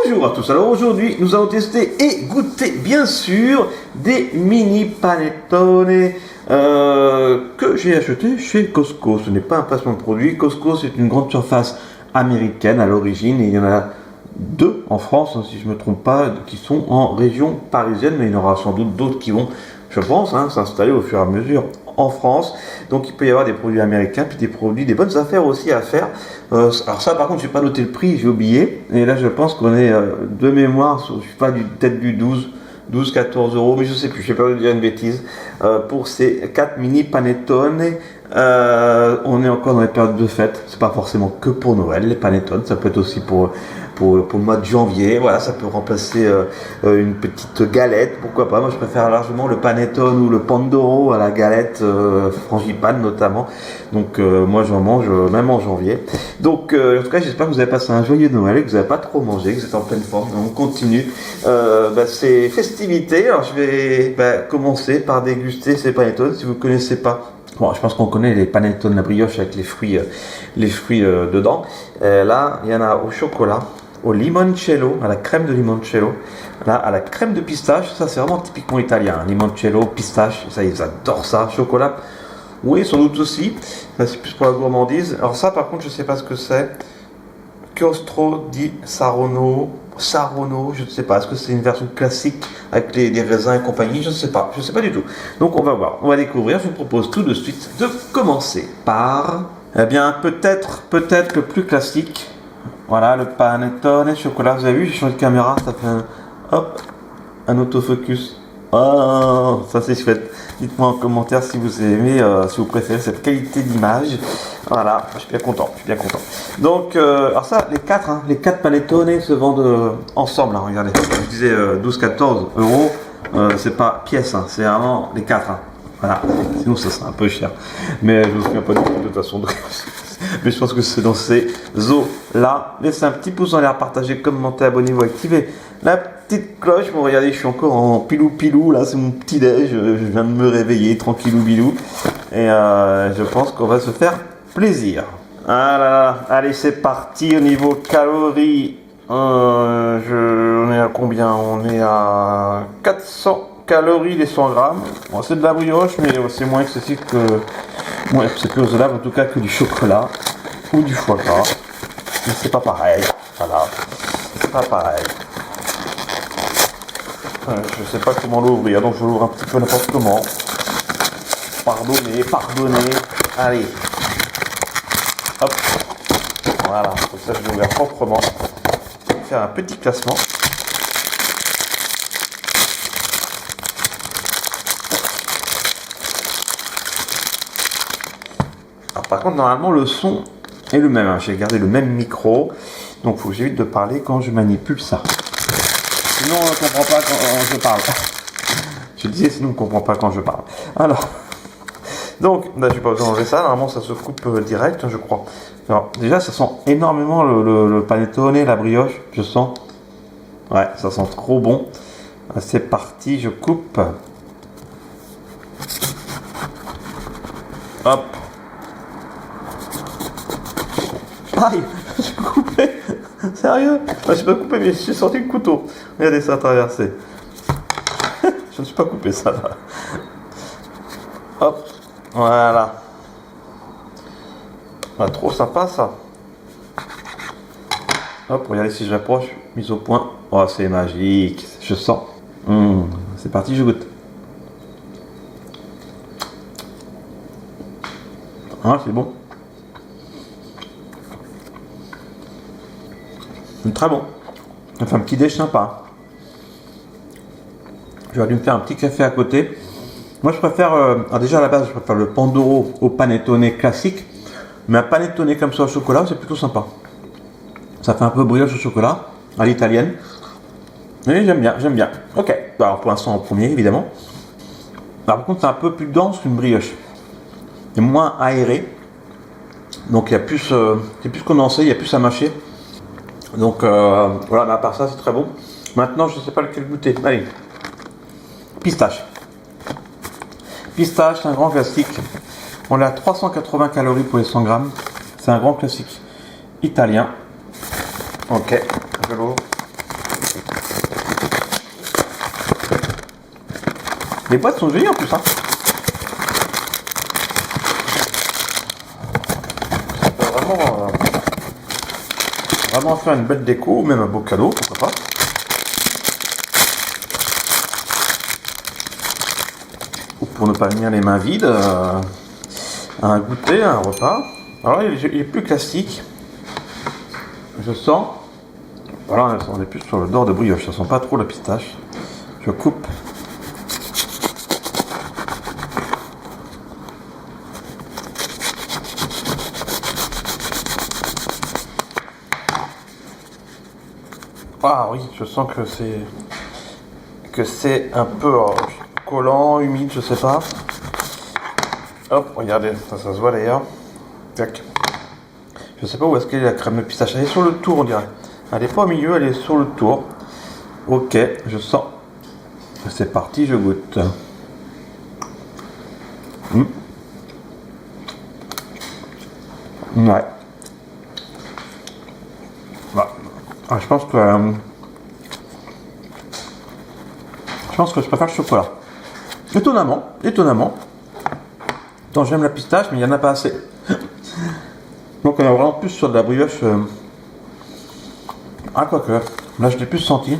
Bonjour à tous, alors aujourd'hui nous allons tester et goûter bien sûr des mini panettone que j'ai acheté chez Costco. Ce n'est pas un placement de produit, Costco c'est une grande surface américaine à l'origine et il y en a deux en France, si je ne me trompe pas, qui sont en région parisienne, mais il y en aura sans doute d'autres qui vont, je pense, s'installer au fur et à mesure en France. Donc il peut y avoir des produits américains, puis des produits, des bonnes affaires aussi à faire. Alors ça par contre, je n'ai pas noté le prix, j'ai oublié. Et là je pense qu'on est de mémoire, je ne suis pas peut-être du 12-14 euros, mais je sais plus, j'ai peur de dire une bêtise, pour ces 4 mini panettone. On est encore dans les périodes de fête, c'est pas forcément que pour Noël, les panettone, ça peut être aussi pour le mois de janvier, voilà, ça peut remplacer une petite galette, pourquoi pas. Moi je préfère largement le panettone ou le pandoro à la galette frangipane notamment, donc moi j'en mange même en janvier. Donc en tout cas j'espère que vous avez passé un joyeux Noël et que vous n'avez pas trop mangé, que vous êtes en pleine forme. Donc on continue ces festivités. Alors je vais commencer par déguster ces panettone. Si vous ne connaissez pas, bon, je pense qu'on connaît les panettone, la brioche avec les fruits dedans. Là, il y en a au chocolat, au limoncello, à la crème de limoncello, là, à la crème de pistache. Ça, c'est vraiment typiquement italien. Limoncello, pistache, ça, ils adorent ça. Chocolat, oui, sans doute aussi. Ça, c'est plus pour la gourmandise. Alors ça, par contre, je ne sais pas ce que c'est. Chiostro di Sarono, je ne sais pas. Est-ce que c'est une version classique avec des raisins et compagnie? Je ne sais pas du tout. Donc on va voir, on va découvrir. Je vous propose tout de suite de commencer par, eh bien peut-être le plus classique. Voilà, le panettone chocolat. Vous avez vu, j'ai changé de caméra, ça fait un autofocus. Oh, ça c'est chouette. Dites-moi en commentaire si vous aimez, si vous préférez cette qualité d'image. Voilà, je suis bien content. Donc, alors ça, les 4 panettone se vendent ensemble. Regardez, je disais 12-14 euros. C'est pas pièce, c'est vraiment les 4. Voilà, sinon ça serait un peu cher. Mais je ne me souviens pas du tout de toute façon. Mais je pense que c'est dans ces eaux-là. Laissez un petit pouce en l'air, partagez, commentez, abonnez-vous, activez la petite cloche. Bon, regardez, je suis encore en pilou, là, c'est mon petit déj. Je viens de me réveiller, tranquillou bilou. Et je pense qu'on va se faire plaisir. Voilà, allez, c'est parti. Au niveau calories, on est à combien? On est à 400 calories les 100 grammes. Bon, c'est de la brioche, mais c'est moins excessif que... Ouais, c'est plus raisonnable en tout cas que du chocolat ou du foie gras. Mais c'est pas pareil. Voilà. C'est pas pareil. Je sais pas comment l'ouvrir, donc je l'ouvre un petit peu n'importe comment. Pardonnez. Allez. Hop. Voilà. Comme ça, je vais l'ouvrir proprement. Je vais faire un petit classement. Par contre, normalement, le son est le même. J'ai gardé le même micro. Donc, il faut que j'évite de parler quand je manipule ça. Sinon, on ne comprend pas quand je parle. Je disais, sinon, on ne comprend pas quand je parle. Alors, donc, là, je n'ai pas besoin d'enlever ça. Normalement, ça se coupe direct, je crois. Alors, déjà, ça sent énormément le panettone, la brioche. Je sens. Ouais, ça sent trop bon. C'est parti, je coupe. Hop. Aïe, j'ai coupé. Sérieux? Je ne suis pas coupé, mais j'ai sorti le couteau. Regardez ça traverser. Je ne suis pas coupé ça là. Hop, voilà. Ah, trop sympa ça. Hop, regardez si je rapproche. Mise au point. Oh, c'est magique. Je sens. C'est parti, je goûte. Ah, c'est bon. Très bon. Enfin, un petit déj sympa. J'aurais dû me faire un petit café à côté. Moi, je préfère... déjà, à la base, je préfère le pandoro au panettone classique. Mais un panettone comme ça au chocolat, c'est plutôt sympa. Ça fait un peu brioche au chocolat, à l'italienne. Et j'aime bien. Ok. Alors, pour l'instant, en premier, évidemment. Alors, par contre, c'est un peu plus dense qu'une brioche. Et moins aéré. Donc, il y a plus... c'est plus condensé, il y a plus à mâcher. Donc voilà, mais à part ça, c'est très bon. Maintenant, je ne sais pas lequel goûter. Allez, pistache. Pistache, c'est un grand classique. On a 380 calories pour les 100 grammes. C'est un grand classique italien. Ok, je l'ouvre. Les boîtes sont jolies en plus, hein. Ça peut vraiment faire une belle déco, ou même un beau cadeau, pourquoi pas. Ou pour ne pas venir les mains vides, un goûter, un repas. Alors là, il est plus classique. Je sens. Voilà, on est plus sur le dehors de brioche, ça sent pas trop la pistache. Je coupe. Ah oui, je sens que c'est un peu collant, humide, je sais pas. Hop, regardez, ça se voit d'ailleurs. Tac. Je sais pas où est-ce qu'elle est la crème de pistache. Elle est sur le tour, on dirait. Elle est pas au milieu, elle est sur le tour. Ok, je sens. C'est parti, je goûte. Ouais. Bah. Ah, je pense que je préfère le chocolat. Étonnamment. Tant j'aime la pistache, mais il n'y en a pas assez. Donc on est vraiment plus sur de la brioche. Ah, quoique. Là, je l'ai plus senti.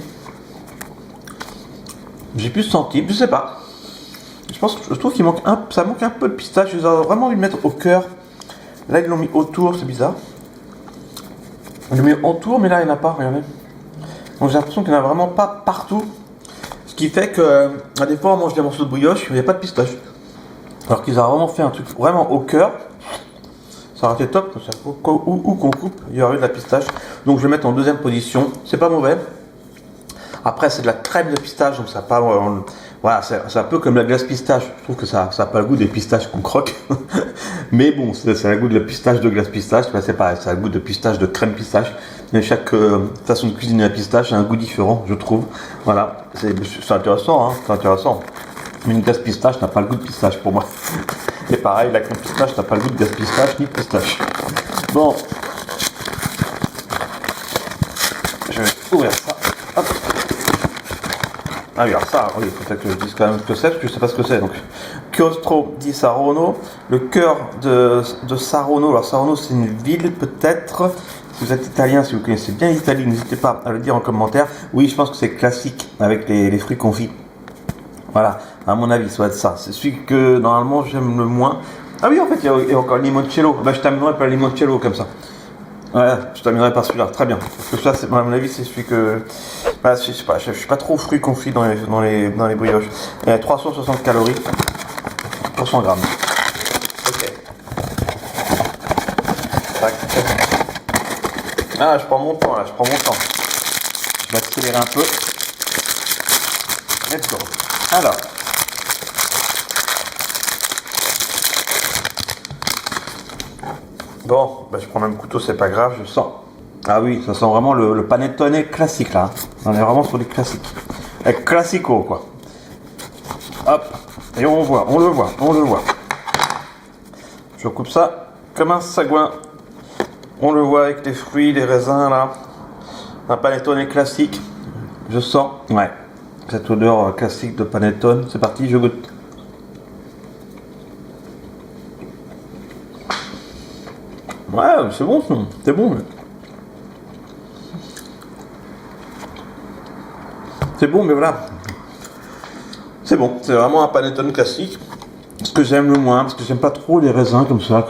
Je sais pas. Je trouve qu'il manque ça manque un peu de pistache. Ils auraient vraiment dû le mettre au cœur. Là, ils l'ont mis autour, c'est bizarre. Ils l'ont mis autour, mais là, il n'y en a pas, regardez. Donc j'ai l'impression qu'il n'y en a vraiment pas partout. Ce qui fait que, à des fois, on mange des morceaux de brioche, il n'y a pas de pistache. Alors qu'ils auraient vraiment fait un truc vraiment au cœur. Ça aurait été top, où qu'on coupe, il y aurait eu de la pistache. Donc je vais mettre en deuxième position. C'est pas mauvais. Après, c'est de la crème de pistache, donc ça pas. Voilà, c'est un peu comme la glace pistache. Je trouve que ça n'a pas le goût des pistaches qu'on croque. Mais bon, c'est le goût de la pistache de glace pistache. Ben, c'est pareil, c'est le goût de pistache de crème pistache. Mais chaque façon de cuisiner la pistache a un goût différent, je trouve. Voilà, c'est intéressant, hein, c'est intéressant. Mais une glace pistache n'a pas le goût de pistache pour moi. Et pareil, la crème pistache n'a pas le goût de glace pistache ni de pistache. Bon. Je vais ouvrir ça. Hop. Ah oui, alors ça, oui, peut-être que je dise quand même ce que c'est, parce que je sais pas ce que c'est. Donc, Chiostro di Saronno, le cœur de Saronno. Alors, Saronno, c'est une ville, peut-être. Si vous êtes italien, si vous connaissez bien l'Italie, n'hésitez pas à le dire en commentaire. Oui, je pense que c'est classique avec les fruits confits. Voilà, à mon avis, ça va être ça. C'est celui que, normalement, j'aime le moins. Ah oui, en fait, il y a encore le limoncello. Bah, je terminerai par le limoncello, comme ça. Ouais, je terminerai par celui-là, très bien. Parce que ça, à mon avis, c'est celui que. Bah, je sais pas, je suis pas trop fruits confits dans les brioches. Il y a 360 calories pour 100 grammes. Ok. Tac. Ah, je prends mon temps là, Je vais accélérer un peu. Let's go. Alors. Bon, bah, je prends même couteau, c'est pas grave, je sens. Ah oui, ça sent vraiment le panettone classique là. On est vraiment sur les classiques. Classico quoi. Hop, et on le voit. Je coupe ça comme un sagouin. On le voit avec les fruits, les raisins là. Un panettone classique. Je sens, ouais, cette odeur classique de panettone. C'est parti, je goûte. Ouais, c'est bon, c'est bon. C'est bon, mais voilà. C'est bon, c'est vraiment un panettone classique. Ce que j'aime le moins, parce que j'aime pas trop les raisins comme ça.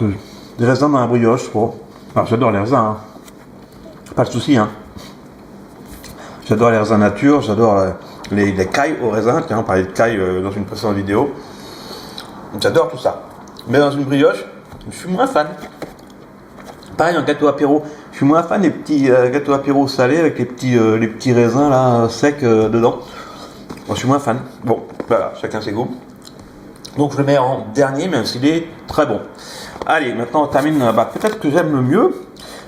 Les raisins dans la brioche, bon. Alors, j'adore les raisins, hein. Pas de souci, hein. J'adore les raisins nature, j'adore les cailles aux raisins. Tiens, on parlait de cailles dans une précédente vidéo. J'adore tout ça. Mais dans une brioche, je suis moins fan. Pareil en gâteau apéro, je suis moins fan des petits gâteaux apéro salés avec les petits raisins là secs dedans. Moi, je suis moins fan. Bon, voilà, chacun ses goûts. Donc je le mets en dernier, même s'il est très bon. Allez, maintenant on termine. Peut-être que j'aime le mieux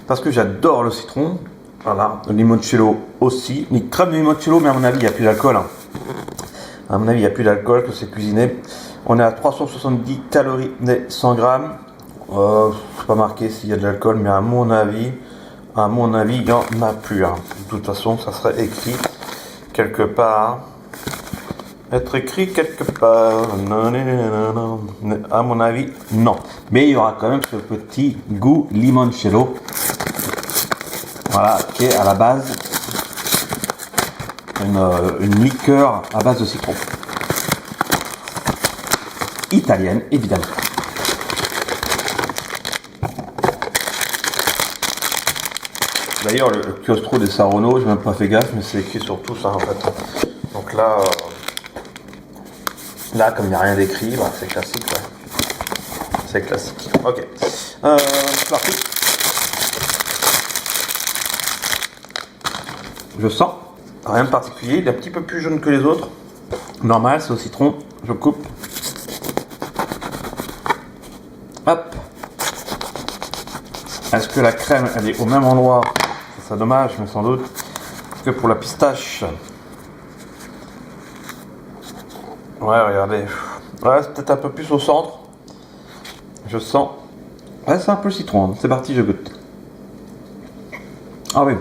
parce que j'adore le citron. Voilà, le limoncello aussi. Une crème de limoncello, mais à mon avis, il n'y a plus d'alcool. Hein. À mon avis, il n'y a plus d'alcool que c'est cuisiné. On est à 370 calories des 100 grammes. C'est pas marqué s'il y a de l'alcool, mais à mon avis, il n'y en a plus. Hein. De toute façon, ça serait écrit quelque part. être écrit quelque part. Non, non, non, non, non. À mon avis, non. Mais il y aura quand même ce petit goût limoncello. Voilà, qui est à la base une liqueur à base de citron. Italienne, évidemment. D'ailleurs, le chiostro des Saronno, je n'ai même pas fait gaffe, mais c'est écrit sur tout ça en fait. Donc là, comme il n'y a rien d'écrit, bah, c'est classique. Ouais. C'est classique. Ok. Parti. Je sens rien de particulier. Il est un petit peu plus jaune que les autres. Normal, c'est au citron. Je coupe. Hop. Est-ce que la crème, elle est au même endroit? C'est dommage, mais sans doute que pour la pistache. Ouais, regardez. Ouais, c'est peut-être un peu plus au centre. Je sens. Ouais, c'est un peu citron. Hein. C'est parti, je goûte. Ah oui.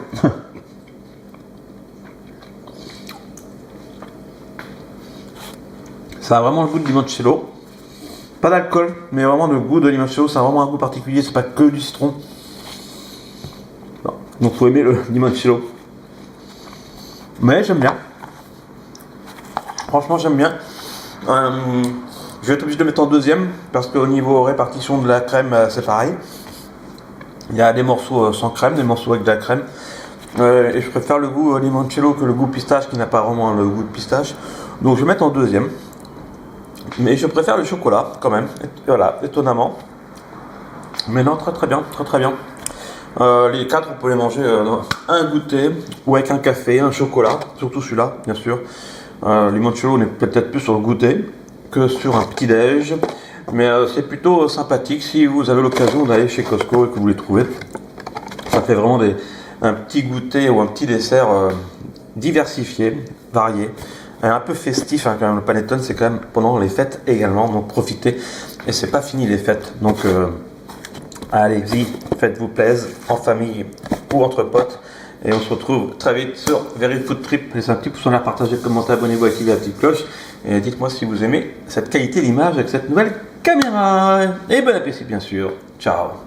Ça a vraiment le goût de limoncello. Pas d'alcool, mais vraiment le goût de limoncello. Ça a vraiment un goût particulier. C'est pas que du citron. Non. Donc faut aimer le limoncello. Mais j'aime bien. Franchement, j'aime bien. Je vais être obligé de le mettre en deuxième parce qu'au niveau répartition de la crème, c'est pareil. Il y a des morceaux sans crème, des morceaux avec de la crème. Et je préfère le goût limoncello que le goût pistache qui n'a pas vraiment le goût de pistache. Donc je vais mettre en deuxième. Mais je préfère le chocolat quand même. Voilà, étonnamment. Mais non, très très bien, très très bien. Les quatre, on peut les manger un goûter ou avec un café, un chocolat, surtout celui-là, bien sûr. Limoncello, on est peut-être plus sur le goûter que sur un petit-déj. Mais c'est plutôt sympathique si vous avez l'occasion d'aller chez Costco et que vous les trouvez. Ça fait vraiment un petit goûter ou un petit dessert diversifié, varié. Un peu festif, hein, quand même. Le panettone, c'est quand même pendant les fêtes également. Donc profitez. Et c'est pas fini les fêtes. Donc allez-y, faites-vous plaisir en famille ou entre potes. Et on se retrouve très vite sur Very Food Trip. Laissez un petit pouce en l'air, partagez, commentez, abonnez-vous, activez la petite cloche. Et dites-moi si vous aimez cette qualité d'image avec cette nouvelle caméra. Et bon appétit bien sûr. Ciao.